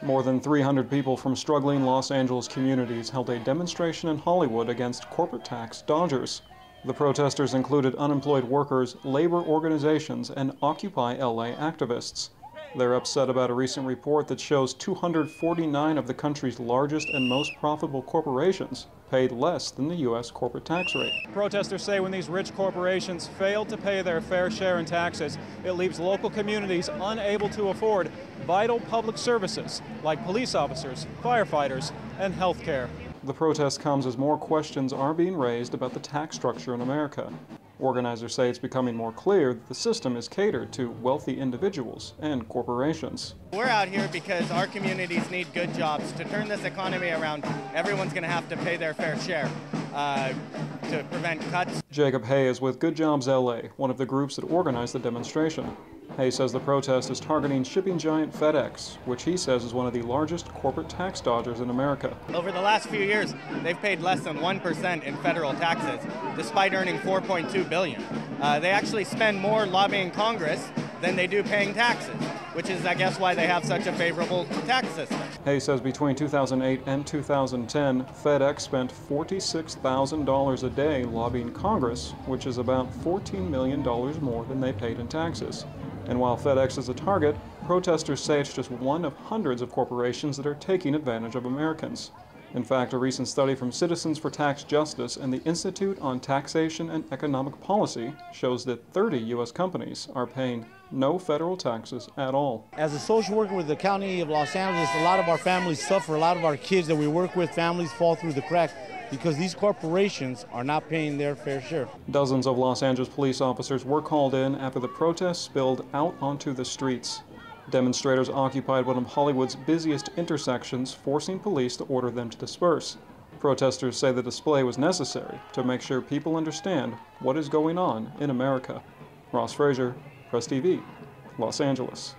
More than 300 people from struggling Los Angeles communities held a demonstration in Hollywood against corporate tax dodgers. The protesters included unemployed workers, labor organizations, and Occupy LA activists. They're upset about a recent report that shows 249 of the country's largest and most profitable corporations paid less than the U.S. corporate tax rate. Protesters say when these rich corporations fail to pay their fair share in taxes, it leaves local communities unable to afford vital public services like police officers, firefighters, and health care. The protest comes as more questions are being raised about the tax structure in America. Organizers say it's becoming more clear that the system is catered to wealthy individuals and corporations. We're out here because our communities need good jobs. To turn this economy around, everyone's going to have to pay their fair share to prevent cuts. Jacob Hay is with Good Jobs LA, one of the groups that organized the demonstration. Hay says the protest is targeting shipping giant FedEx, which he says is one of the largest corporate tax dodgers in America. Over the last few years, they've paid less than 1% in federal taxes, despite earning $4.2 billion. They actually spend more lobbying Congress than they do paying taxes, which is, I guess, why they have such a favorable tax system. Hay says between 2008 and 2010, FedEx spent $46,000 a day lobbying Congress, which is about $14 million more than they paid in taxes. And while FedEx is a target, protesters say it's just one of hundreds of corporations that are taking advantage of Americans. In fact, a recent study from Citizens for Tax Justice and the Institute on Taxation and Economic Policy shows that 30 U.S. companies are paying no federal taxes at all. As a social worker with the County of Los Angeles, a lot of our families suffer. A lot of our kids that we work with, families fall through the cracks because these corporations are not paying their fair share. Dozens of Los Angeles police officers were called in after the protests spilled out onto the streets. Demonstrators occupied one of Hollywood's busiest intersections, forcing police to order them to disperse. Protesters say the display was necessary to make sure people understand what is going on in America. Ross Frazier, Press TV, Los Angeles.